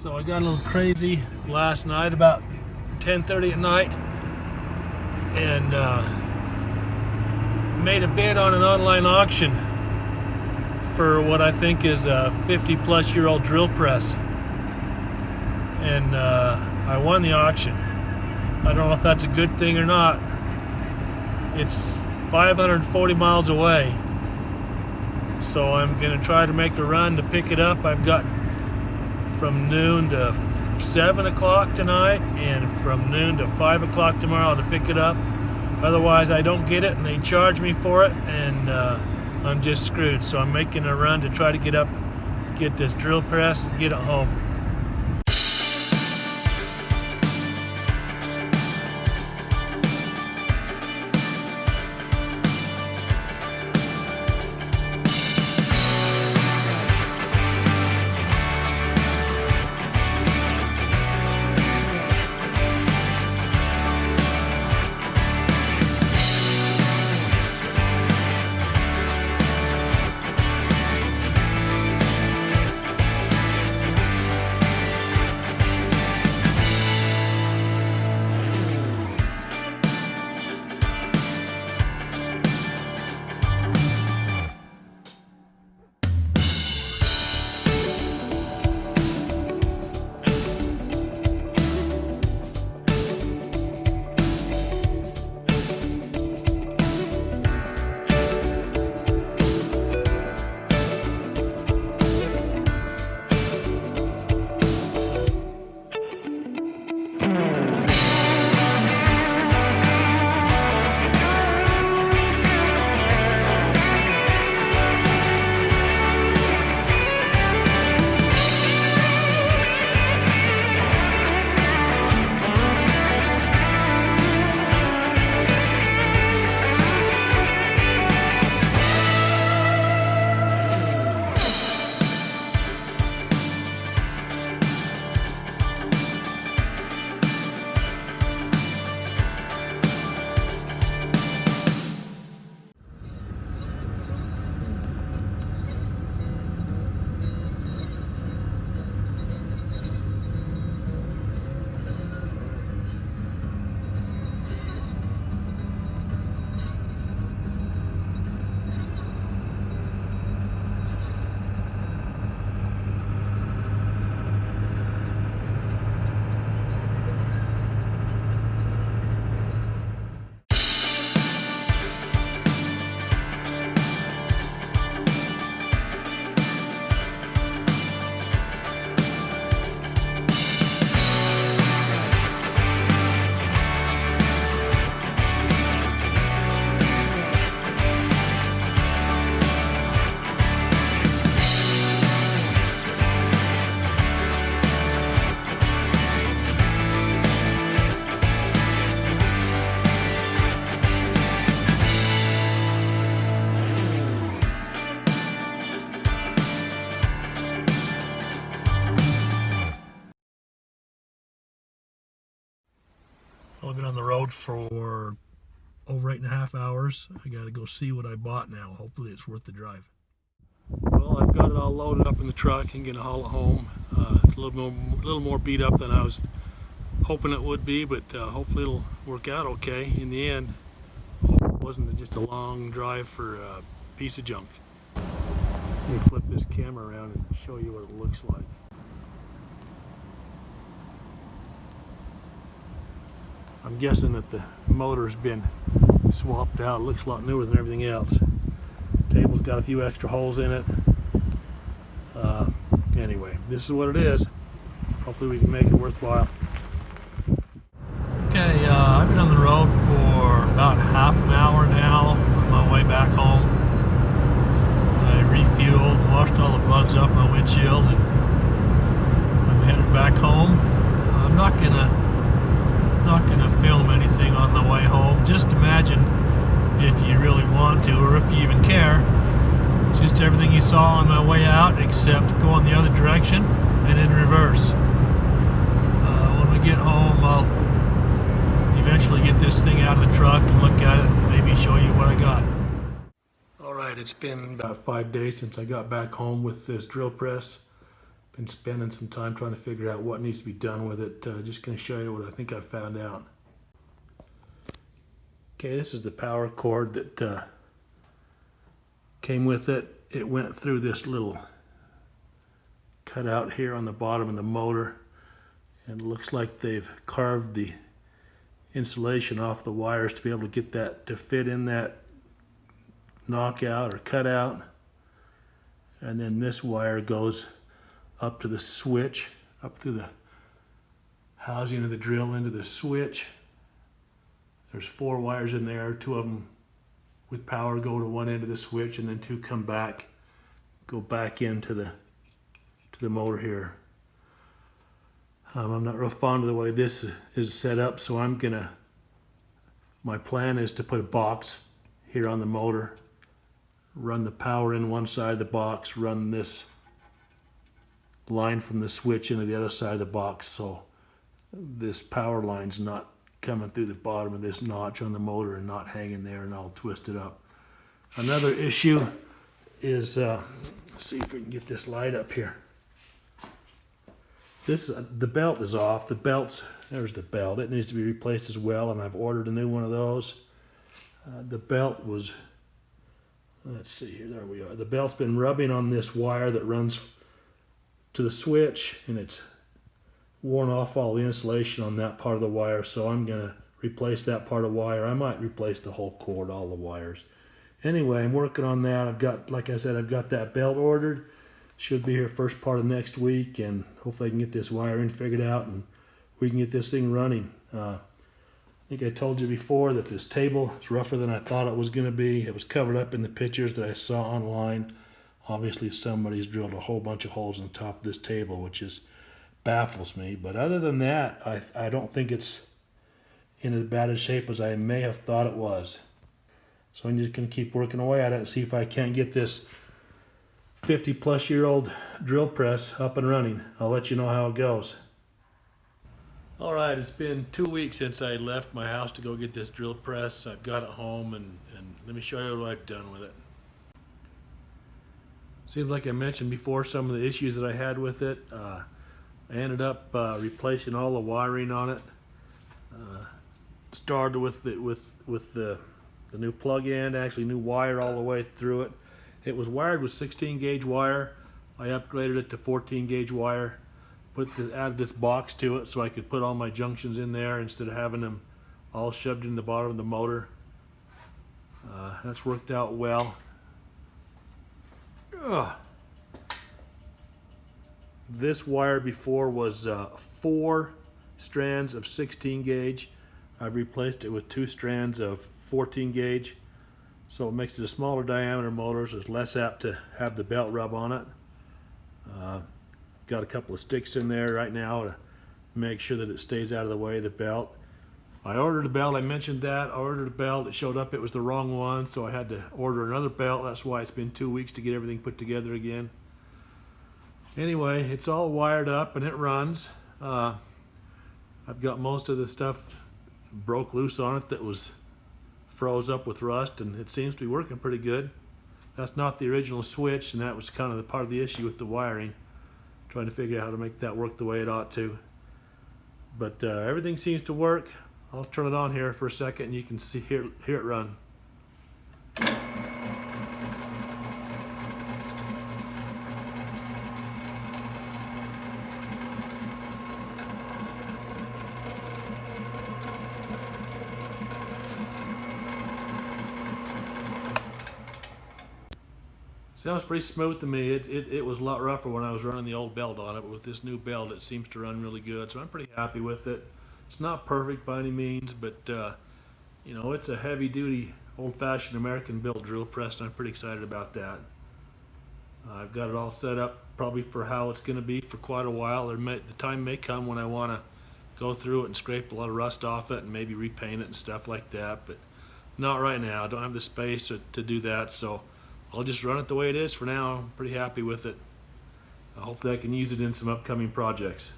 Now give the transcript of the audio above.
So I got a little crazy last night about 10:30 at night and made a bid on an online auction for what I think is a 50-plus-year-old drill press, and I won the auction. I don't know if that's a good thing or not. It's 540 miles away, so I'm going to try to make a run to pick it up. I've got from noon to 7 o'clock tonight and from noon to 5 o'clock tomorrow to pick it up. Otherwise I don't get it and they charge me for it, and I'm just screwed. So I'm making a run to try to get this drill press and get it home. I've been on the road for over 8.5 hours. I gotta go see what I bought now. Hopefully it's worth the drive. Well, I've got it all loaded up in the truck and gonna haul it home. It's a little more beat up than I was hoping it would be, but hopefully it'll work out okay in the end. It wasn't just a long drive for a piece of junk. Let me flip this camera around and show you what it looks like. I'm guessing that the motor's been swapped out. It looks a lot newer than everything else. Table's got a few extra holes in it. Anyway, this is what it is. Hopefully we can make it worthwhile. Okay, I've been on the road for about half an hour now on my way back home. I refueled, washed all the bugs off my windshield, and I'm headed back home. I'm not gonna film anything on the way home. Just imagine, if you really want to, or if you even care, just everything you saw on my way out, except going the other direction and in reverse. When we get home, I'll eventually get this thing out of the truck and look at it and maybe show you what I got. Alright, it's been about 5 days since I got back home with this drill press. Been spending some time trying to figure out what needs to be done with it. Just going to show you what I think I found out. Okay, this is the power cord that came with it. It went through this little cutout here on the bottom of the motor, and it looks like they've carved the insulation off the wires to be able to get that to fit in that knockout or cutout. And then this wire goes up to the switch, up through the housing of the drill into the switch. There's 4 wires in there. 2 of them with power go to one end of the switch, and then 2 come back, go back into the motor here. I'm not real fond of the way this is set up, so my plan is to put a box here on the motor, run the power in one side of the box, run this line from the switch into the other side of the box, so this power line's not coming through the bottom of this notch on the motor and not hanging there and all twisted up. Another issue is, let's see if we can get this light up here. The belt is off. There's the belt. It needs to be replaced as well, and I've ordered a new one of those. The belt was, let's see here, there we are. The belt's been rubbing on this wire that runs to the switch, and it's worn off all the insulation on that part of the wire, so I'm going to replace that part of the wire. I might replace the whole cord, all the wires. Anyway, I'm working on that. Like I said, I've got that belt ordered. Should be here first part of next week, and hopefully I can get this wiring figured out and we can get this thing running. I think I told you before that this table is rougher than I thought it was going to be. It was covered up in the pictures that I saw online. Obviously somebody's drilled a whole bunch of holes on top of this table, which baffles me. But other than that, I don't think it's in as bad a shape as I may have thought it was. So I'm just going to keep working away at it and see if I can't get this 50-plus-year-old drill press up and running. I'll let you know how it goes. All right, it's been 2 weeks since I left my house to go get this drill press. I've got it home, and let me show you what I've done with it. Seems like I mentioned before some of the issues that I had with it. I ended up replacing all the wiring on it. Started with the new plug-in, actually new wire all the way through it. It was wired with 16 gauge wire. I upgraded it to 14 gauge wire, added this box to it so I could put all my junctions in there instead of having them all shoved in the bottom of the motor. That's worked out well. This wire before was 4 strands of 16 gauge. I've replaced it with 2 strands of 14 gauge. So it makes it a smaller diameter motor, so it's less apt to have the belt rub on it. Got a couple of sticks in there right now to make sure that it stays out of the way of the belt. I ordered a belt, I mentioned that. I ordered a belt, it showed up it was the wrong one, so I had to order another belt. That's why it's been 2 weeks to get everything put together again. Anyway, it's all wired up and it runs. I've got most of the stuff broke loose on it that was froze up with rust, and it seems to be working pretty good. That's not the original switch, and that was kind of the part of the issue with the wiring, trying to figure out how to make that work the way it ought to. But everything seems to work. I'll turn it on here for a second and you can hear it run. Sounds pretty smooth to me. It was a lot rougher when I was running the old belt on it, but with this new belt it seems to run really good, so I'm pretty happy with it. It's not perfect by any means, but you know, it's a heavy-duty, old-fashioned American-built drill press, and I'm pretty excited about that. I've got it all set up probably for how it's going to be for quite a while. The time may come when I want to go through it and scrape a lot of rust off it and maybe repaint it and stuff like that, but not right now. I don't have the space to do that, so I'll just run it the way it is for now. I'm pretty happy with it. Hopefully I can use it in some upcoming projects.